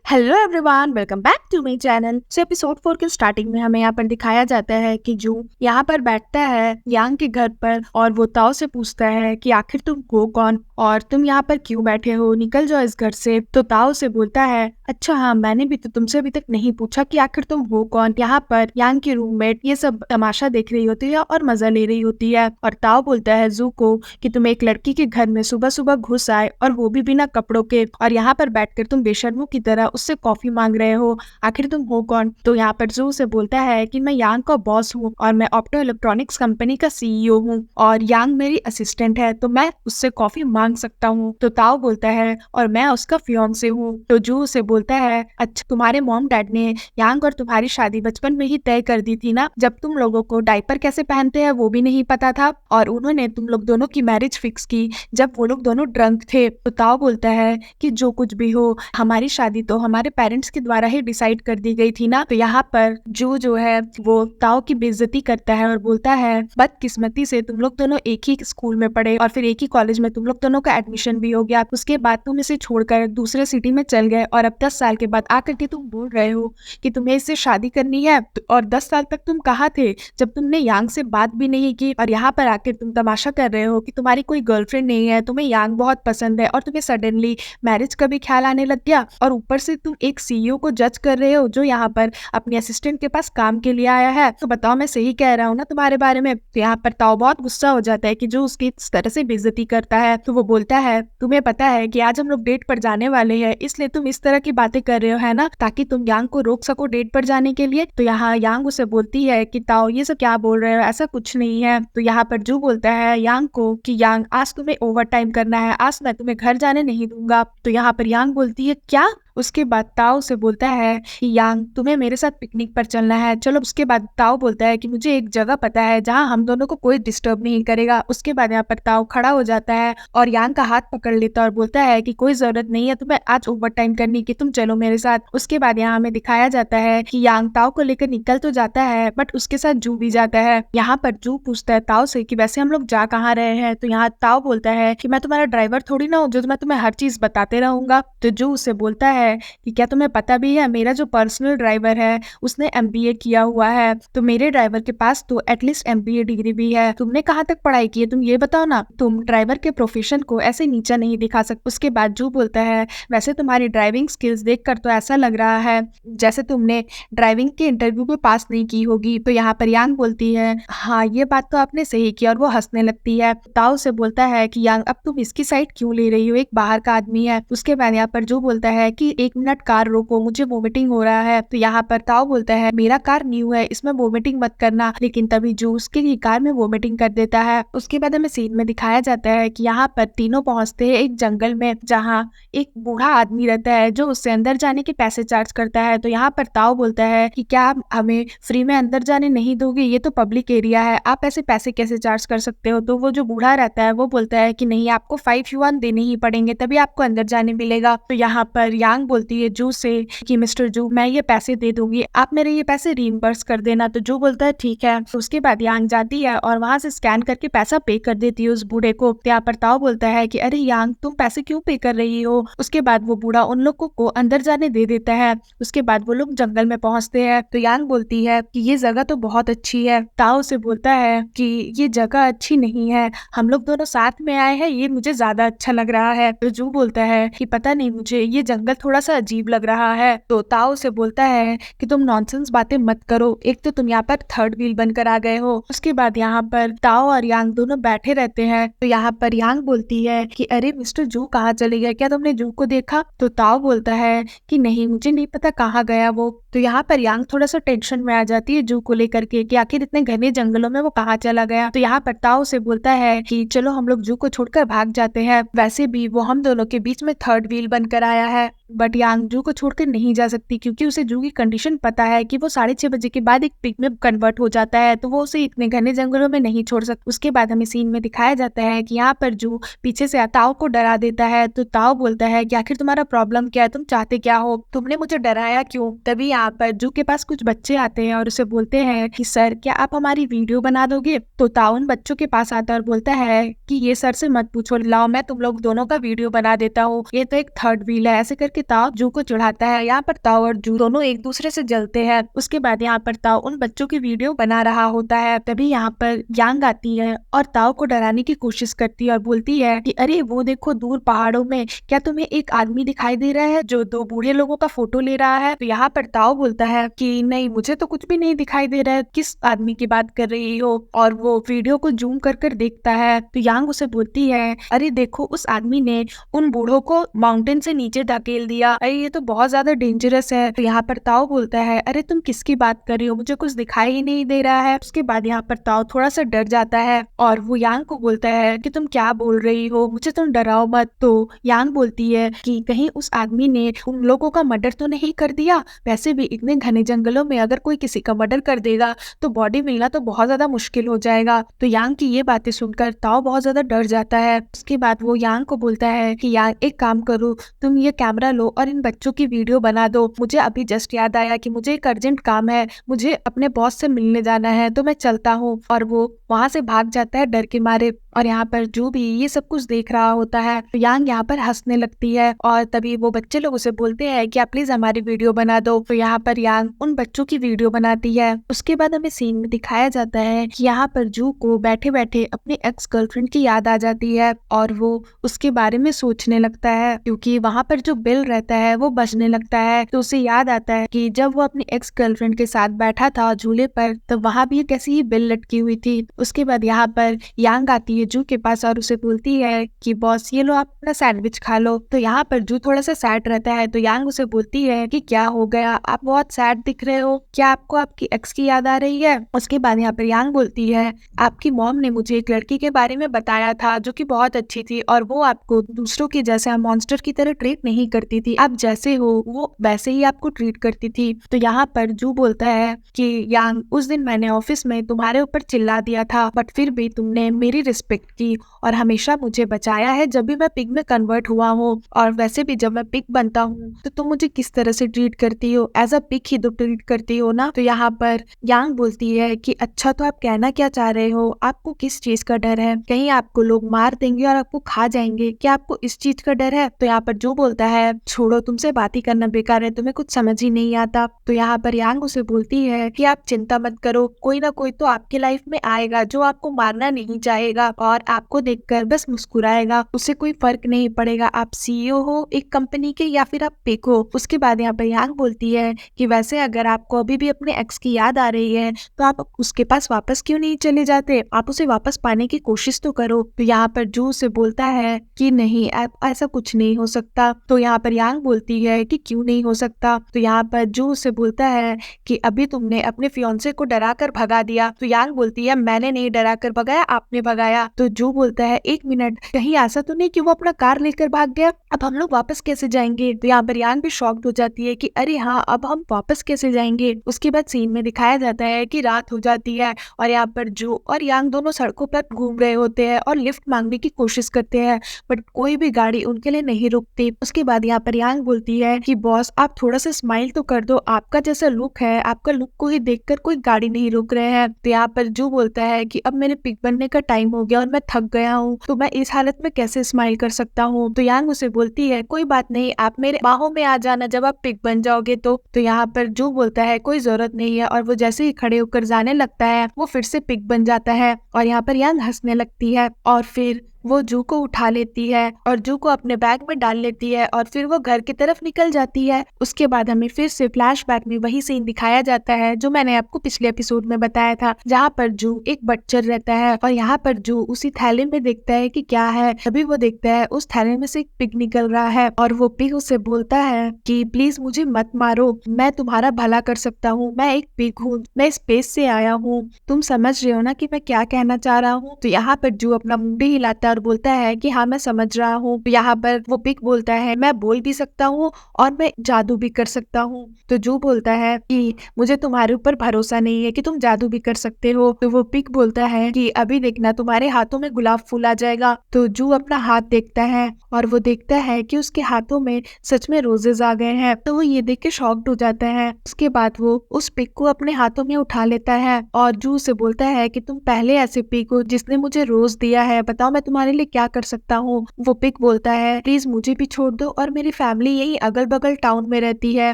Hello everyone, welcome back to my channel. So episode 4 के starting में हमें यहाँ पर दिखाया जाता है कि जू यहाँ पर बैठता है यांग के घर पर और वो ताओ से पूछता है कि आखिर तुम हो कौन और तुम यहाँ पर क्यों बैठे हो, निकल जाओ इस घर से। तो ताओ से बोलता है, अच्छा हाँ, मैंने भी तो तुमसे अभी तक नहीं पूछा कि आखिर तुम हो कौन। यहाँ पर यांग की रूममेट ये सब तमाशा देख रही होती है और मजा ले रही होती है और ताओ बोलता है जू को कि तुम एक लड़की के घर में सुबह सुबह घुस आए और वो भी बिना कपड़ों के, और यहाँ पर बैठकर तुम बेशर्मों की तरह उससे कॉफी मांग रहे हो, आखिर तुम हो कौन। तो यहाँ पर जू से बोलता है कि मैं यांग का बॉस हूँ और मैं ऑप्टो इलेक्ट्रॉनिक्स कंपनी का सीईओ हूँ और यांग मेरी असिस्टेंट है, तो मैं उससे कॉफी मांग सकता हूँ। तो ताओ बोलता है और मैं उसका फियांसे हूँ। तो जू से बोलता है, अच्छा तुम्हारे मॉम डैड ने यांग और तुम्हारी शादी बचपन में ही तय कर दी थी ना, जब तुम लोगों को डायपर कैसे पहनते हैं वो भी नहीं पता था, और उन्होंने तुम लोग दोनों की मैरिज फिक्स की जब वो लोग दोनों ड्रंक थे। तो ताओ बोलता है कि जो कुछ भी हो, हमारी शादी तो हमारे पेरेंट्स के द्वारा ही डिसाइड कर दी गई थी ना। तो यहाँ पर जो है वो ताओ की बेइज्जती करता है और बोलता है, बदकिस्मती से तुम लोग दोनों एक ही स्कूल में पढ़े और फिर एक ही कॉलेज में तुम लोग दोनों का एडमिशन भी हो गया, उसके बाद तुम इसे छोड़कर दूसरे सिटी में चल गए और अब 10 साल के बाद आकर के तुम बोल रहे हो कि तुम्हें इससे शादी करनी है। और 10 साल तक तुम कहाँ थे जब तुमने यांग से बात भी नहीं की, और यहाँ पर आकर तुम तमाशा कर रहे हो कि तुम्हारी कोई गर्लफ्रेंड नहीं है, तुम्हें यांग बहुत पसंद है और तुम्हें सडनली मैरिज का भी ख्याल आने लग गया, और ऊपर से तुम एक सीईओ को जज कर रहे हो जो यहाँ पर अपने असिस्टेंट के पास काम के लिए आया है। तो बताओ मैं सही कह रहा हूँ ना तुम्हारे बारे में। तो यहाँ पर ताओ बहुत गुस्सा हो जाता है कि जो उसकी इस तरह से बेइज्जती करता है। तो वो बोलता है, तुम्हें पता है कि आज हम लोग डेट पर जाने वाले हैं, इसलिए तुम इस तरह की बातें कर रहे हो है ना, ताकि तुम यांग को रोक सको डेट पर जाने के लिए। तो यहाँ यांग उसे बोलती है कि ताओ ये सब क्या बोल रहे हो, ऐसा कुछ नहीं है। तो यहाँ पर जू बोलता है यांग को कि यांग आज तुम्हें ओवर टाइम करना है, आज मैं तुम्हें घर जाने नहीं दूंगा। तो यहाँ पर यांग बोलती है क्या। उसके बाद ताओ से बोलता है कि यांग तुम्हें मेरे साथ पिकनिक पर चलना है, चलो। उसके बाद ताओ बोलता है कि मुझे एक जगह पता है जहाँ हम दोनों को कोई डिस्टर्ब नहीं करेगा। उसके बाद यहाँ पर ताओ खड़ा हो जाता है और यांग का हाथ पकड़ लेता है और बोलता है कि कोई जरूरत नहीं है तुम्हें आज ओवर टाइम करने की, तुम चलो मेरे साथ। उसके बाद यहाँ हमें दिखाया जाता है कि यांग ताओ को लेकर निकल तो जाता है बट उसके साथ जू भी जाता है। यहाँ पर जू पूछता है ताओ से कि वैसे हम लोग जा कहाँ रहे हैं। तो यहाँ ताओ बोलता है कि मैं तुम्हारा ड्राइवर थोड़ी ना हूँ जो मैं तुम्हें हर चीज बताते रहूंगा। तो जू उससे बोलता है कि क्या तुम्हें पता भी है मेरा जो पर्सनल ड्राइवर है उसने एमबीए किया हुआ है, तो मेरे ड्राइवर के पास तो एटलीस्ट एमबीए डिग्री भी है। तुमने कहाँ तक पढ़ाई की है तुम ये बताओ ना, तुम ड्राइवर के प्रोफेशन को ऐसे नीचा नहीं दिखा सकते। उसके बाद जू बोलता है, वैसे तुम्हारी ड्राइविंग स्किल्स देखकर तो ऐसा लग रहा है जैसे तुमने ड्राइविंग के इंटरव्यू में पास नहीं की होगी। तो यहाँ पर यांग बोलती है, हाँ ये बात तो आपने सही की, और वो हंसने लगती है। ताओ से बोलता है कि यांग अब तुम इसकी साइड क्यों ले रही हो, एक बाहर का आदमी है। उसके बाद यहाँ पर जू बोलता है कि 1 मिनट कार रोको, मुझे वोमिटिंग हो रहा है। तो यहाँ पर ताओ बोलता है, मेरा कार न्यू है, इसमें वोमिटिंग मत करना। लेकिन तभी जू उसके ही कार में वोमिटिंग कर देता है। उसके बाद हमें सीन में दिखाया जाता है कि यहाँ पर तीनों पहुंचते हैं एक जंगल में जहाँ एक बूढ़ा आदमी रहता है जो उससे अंदर जाने के पैसे चार्ज करता है। तो यहाँ पर ताओ बोलता है कि क्या आप हमें फ्री में अंदर जाने नहीं दोगे, ये तो पब्लिक एरिया है, आप ऐसे पैसे कैसे चार्ज कर सकते हो। तो वो जो बूढ़ा रहता है वो बोलता है कि नहीं, आपको 5 युआन देने ही पड़ेंगे तभी आपको अंदर जाने मिलेगा। तो यहाँ पर यांग बोलती है जू से कि मिस्टर जू मैं ये पैसे दे दूंगी, आप मेरे ये पैसे रीइंबर्स कर देना। तो जू बोलता है ठीक है। तो उसके बाद यांग जाती है और वहां से स्कैन करके पैसा पे कर देती है उस बूढ़े को। यहाँ पर ताओ बोलता है कि अरे यांग तुम पैसे क्यों पे कर रही हो। उसके बाद वो बूढ़ा उन लोगों को अंदर जाने दे देता है। उसके बाद वो लोग जंगल में पहुंचते हैं। तो यांग बोलती है कि ये जगह तो बहुत अच्छी है। ताओ से बोलता है कि ये जगह अच्छी नहीं है, हम लोग दोनों साथ में आए हैं, ये मुझे ज्यादा अच्छा लग रहा है। तो जू बोलता है कि पता नहीं, मुझे ये जंगल थोड़ा सा अजीब लग रहा है। तो ताओ से बोलता है कि तुम नॉनसेंस बातें मत करो, एक तो तुम यहाँ पर थर्ड व्हील बनकर आ गए हो। उसके बाद यहाँ पर ताओ और यांग दोनों बैठे रहते हैं। तो यहाँ पर यांग बोलती है कि अरे मिस्टर जू कहाँ चले गए, क्या तुमने जू को देखा। तो ताओ बोलता है कि नहीं, मुझे नहीं पता कहाँ गया वो। तो यहाँ पर यांग थोड़ा सा टेंशन में आ जाती है जू को लेकर के कि आखिर इतने घने जंगलों में वो कहाँ चला गया। तो यहाँ पर ताओ से बोलता है कि चलो हम लोग जू को छोड़कर भाग जाते हैं, वैसे भी वो हम दोनों के बीच में थर्ड व्हील बनकर आया है। बट यांग जू को छोड़कर नहीं जा सकती क्योंकि उसे जू की कंडीशन पता है कि वो 6:30 बजे के बाद एक पिग में कन्वर्ट हो जाता है, तो वो उसे इतने घने जंगलों में नहीं छोड़ सकती। उसके बाद हमें सीन में दिखाया जाता है कि यहाँ पर जू पीछे से ताओ को डरा देता है। तो ताओ बोलता है कि आखिर तुम्हारा प्रॉब्लम क्या है, तुम चाहते क्या हो, तुमने मुझे डराया क्यों। तभी यहाँ पर जू के पास कुछ बच्चे आते हैं और उसे बोलते हैं कि सर क्या आप हमारी वीडियो बना दोगे। तो ताओ उन बच्चों के पास आता है और बोलता है कि ये सर से मत पूछो, लाओ मैं तुम लोग दोनों का वीडियो बना देता हूँ, ये तो एक थर्ड व्हील है। ऐसे करके ताओ जू को चढ़ाता है। यहाँ पर ताओ और जू दोनों एक दूसरे से जलते हैं। उसके बाद यहाँ पर ताओ उन बच्चों की वीडियो बना रहा होता है। तभी यहाँ पर यांग आती है और ताओ को डराने की कोशिश करती है और बोलती है कि अरे वो देखो दूर पहाड़ों में क्या तुम्हें एक आदमी दिखाई दे रहा है जो दो बूढ़े लोगों का फोटो ले रहा है। तो यहाँ पर ताओ बोलता है कि नहीं, मुझे तो कुछ भी नहीं दिखाई दे रहा है, किस आदमी की बात कर रही हो। और वो वीडियो को जूम कर कर देखता है तो यांग उसे बोलती है अरे देखो उस आदमी ने उन बूढ़ों को माउंटेन से नीचे धकेल दिया, अरे ये तो बहुत ज्यादा डेंजरस है। तो यहाँ पर ताओ बोलता है अरे तुम किसकी बात कर रही हो, मुझे कुछ दिखाई ही नहीं दे रहा है। उसके बाद यहाँ पर ताओ थोड़ा सा डर जाता है और वो यांग को बोलता है कि तुम क्या बोल रही हो, मुझे तुम डराओ मत। तो यांग बोलती है कि कहीं उस आदमी ने उन लोगों का मर्डर तो नहीं कर दिया, वैसे भी इतने घने जंगलों में अगर कोई किसी का मर्डर कर देगा तो बॉडी मिलना तो बहुत ज्यादा मुश्किल हो जाएगा। तो यांग की ये बातें सुनकर ताओ बहुत ज्यादा डर जाता है। उसके बाद वो यांग को बोलता है कि यांग एक काम करो, तुम ये कैमरा लो और इन बच्चों की वीडियो बना दो। मुझे अभी जस्ट याद आया कि मुझे एक अर्जेंट काम है, मुझे अपने बॉस से मिलने जाना है, तो मैं चलता हूँ। और वो वहां से भाग जाता है डर के मारे। और यहाँ पर जू भी ये सब कुछ देख रहा होता है। तो यांग यहाँ पर हंसने लगती है और तभी वो बच्चे लोग उसे बोलते हैं कि आप प्लीज हमारी वीडियो बना दो। तो यहाँ पर यांग उन बच्चों की वीडियो बनाती है। उसके बाद हमें सीन में दिखाया जाता है कि यहाँ पर जू को बैठे बैठे अपनी एक्स गर्लफ्रेंड की याद आ जाती है और वो उसके बारे में सोचने लगता है, क्योंकि वहाँ पर जो बिल रहता है वो बजने लगता है। तो उसे याद आता है कि जब वो अपनी एक्स गर्लफ्रेंड के साथ बैठा था झूले पर, तो वहाँ भी कैसी ही बिल लटकी हुई थी। उसके बाद यहाँ पर यांग आती है जू के पास और उसे बोलती है कि बॉस ये लो आप अपना सैंडविच खा लो। तो यहाँ पर जू थोड़ा सा सैड रहता है। तो यांग उसे बोलती है कि क्या हो गया, आप बहुत सैड दिख रहे हो, क्या आपको आपकी एक्स की याद आ रही है। उसके बाद यहाँ पर यांग बोलती है आपकी मॉम ने मुझे एक लड़की के बारे में बताया था जो कि बहुत अच्छी थी और वो आपको दूसरों के जैसे मॉन्स्टर की तरह ट्रीट नहीं करती थी, आप जैसे हो वो वैसे ही आपको ट्रीट करती थी। तो यहाँ पर जू बोलता है कि यांग उस दिन मैंने ऑफिस में तुम्हारे ऊपर चिल्ला दिया था, बट फिर भी तुमने मेरी रिस्पेक्ट की और हमेशा मुझे बचाया है जब भी मैं पिग में कन्वर्ट हुआ हूँ। और वैसे भी जब मैं पिग बनता हूँ तो तुम मुझे किस तरह से ट्रीट करती हो, एज अ पिग ही तो ट्रीट करती हो ना। तो यहाँ पर यांग बोलती है कि अच्छा तो आप कहना क्या चाह रहे हो, आपको किस चीज का डर है, कहीं आपको लोग मार देंगे और आपको खा जाएंगे, क्या आपको इस चीज का डर है। तो यहाँ पर जो बोलता है छोड़ो, तुमसे बात ही करना बेकार है, तुम्हें कुछ समझ ही नहीं आता। तो यहाँ पर यांग उसे बोलती है कि आप चिंता मत करो, कोई ना कोई तो आपके लाइफ में आएगा जो आपको मारना नहीं चाहेगा और आपको देखकर बस मुस्कुराएगा, उससे कोई फर्क नहीं पड़ेगा आप सीईओ हो एक कंपनी के या फिर आप पिक हो। उसके बाद यहाँ पर यांग बोलती है कि वैसे अगर आपको अभी भी अपने एक्स की याद आ रही है तो आप उसके पास वापस क्यों नहीं चले जाते, आप उसे वापस पाने की कोशिश तो करो। तो यहाँ पर जू से बोलता है कि नहीं ऐसा कुछ नहीं हो सकता। तो यहाँ पर यांग बोलती है कि क्यों नहीं हो सकता। तो यहाँ पर जू से बोलता है कि अभी तुमने अपने फियांसे को डरा कर भगा दिया। तो यांग बोलती है मैंने नहीं डरा कर भगाया, आपने भगाया। तो जू बोलता है एक मिनट, कहीं ऐसा तो नहीं कि वो अपना कार लेकर भाग गया, अब हम लोग वापस कैसे जाएंगे। तो यहाँ पर यांग भी शॉक्ड हो जाती है कि अरे हाँ अब हम वापस कैसे जाएंगे। उसके बाद सीन में दिखाया जाता है कि रात हो जाती है और यहाँ पर जू और यांग दोनों सड़कों पर घूम रहे होते हैं और लिफ्ट मांगने की कोशिश करते हैं, बट कोई भी गाड़ी उनके लिए नहीं रुकती। उसके बाद यहाँ पर यांग बोलती है कि बॉस आप थोड़ा सा स्माइल तो कर दो, आपका जैसा लुक है, आपका लुक को ही देखकर कोई गाड़ी नहीं रुक रहे हैं। तो यहाँ पर जू बोलता है कि अब मेरे पिक बनने का टाइम हो गया और मैं थक गया हूँ, तो मैं इस हालत में कैसे स्माइल कर सकता हूँ। तो यांग उसे बोलती है कोई बात नहीं, आप मेरे बाहों में आ जाना जब आप पिक बन जाओगे। तो यहाँ पर जू बोलता है कोई जरूरत नहीं है और वो जैसे ही खड़े होकर जाने लगता है वो फिर से पिक बन जाता है। और यहाँ पर यांग हंसने लगती है और फिर वो जू को उठा लेती है और जू को अपने बैग में डाल लेती है और फिर वो घर की तरफ निकल जाती है। उसके बाद हमें फिर से फ्लैशबैक में वही सीन दिखाया जाता है जो मैंने आपको पिछले एपिसोड में बताया था, जहाँ पर जू एक बच्चर रहता है और यहाँ पर जू उसी थैले में देखता है कि क्या है। तभी वो देखता है उस थैले में से एक पिग निकल रहा है और वो पिग उसे बोलता है कि प्लीज मुझे मत मारो, मैं तुम्हारा भला कर सकता हूँ, मैं एक पिग हूँ, मैं स्पेस से आया हूँ, तुम समझ रहे हो ना कि मैं क्या कहना चाह रहा हूँ। तो यहाँ पर जू अपना मुंडी हिलाता और बोलता है कि हाँ मैं समझ रहा हूँ। यहाँ पर वो पिग बोलता है मैं बोल भी सकता हूँ और मैं जादू भी कर सकता हूँ। तो जू बोलता है कि मुझे तुम्हारे ऊपर भरोसा नहीं है कि तुम जादू भी कर सकते हो। तो वो पिग बोलता है कि अभी देखना तुम्हारे हाथों में गुलाब फूल आ जाएगा। तो जू अपना हाथ देखता है और वो देखता है कि उसके हाथों में सच में रोजेज आ गए हैं। तो वो ये देख के शॉक्ड हो जाता है। उसके बाद वो उस पिग को अपने हाथों में उठा लेता है और जू से बोलता है कि तुम पहले ऐसे पिग हो जिसने मुझे रोज दिया है, बताओ मैं तुम्हारा तुम्हारे लिए क्या कर सकता हूँ। वो पिग बोलता है प्लीज मुझे भी छोड़ दो और मेरी फैमिली यही अगल बगल टाउन में रहती है,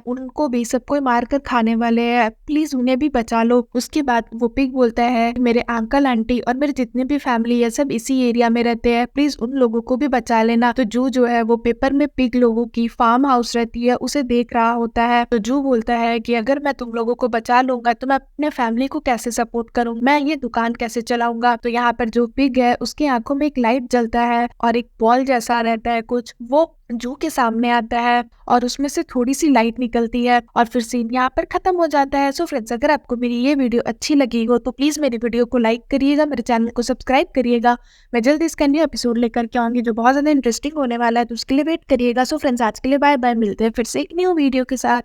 उनको भी सबको मार कर खाने वाले हैं, प्लीज उन्हें भी बचा लो। उसके बाद वो पिग बोलता है मेरे अंकल आंटी और मेरे जितने भी फैमिली है सब इसी एरिया में रहते हैं, प्लीज उन लोगों को भी बचा लेना। तो जो है वो पेपर में पिग लोगों की फार्म हाउस रहती है उसे देख रहा होता है। तो जो बोलता है कि अगर मैं तुम लोगों को बचा लूंगा तो मैं अपने फैमिली को कैसे सपोर्ट करूँ, मैं ये दुकान कैसे चलाऊंगा। तो यहाँ पर जो पिग है उसकी आंखों में एक लाइट जलता है और एक बॉल जैसा रहता है कुछ, वो जू के सामने आता है और उसमें से थोड़ी सी लाइट निकलती है और फिर सीन यहाँ पर खत्म हो जाता है। सो फ्रेंड्स, अगर आपको मेरी ये वीडियो अच्छी लगी हो तो प्लीज मेरी वीडियो को लाइक करिएगा, मेरे चैनल को सब्सक्राइब करिएगा। मैं जल्दी इसका न्यू एपिसोड लेकर के आऊंगी जो बहुत ज्यादा इंटरेस्टिंग होने वाला है, तो उसके लिए वेट करिएगा। सो फ्रेंड्स, आज के लिए बाय बाय, मिलते हैं फिर से एक न्यू वीडियो के साथ।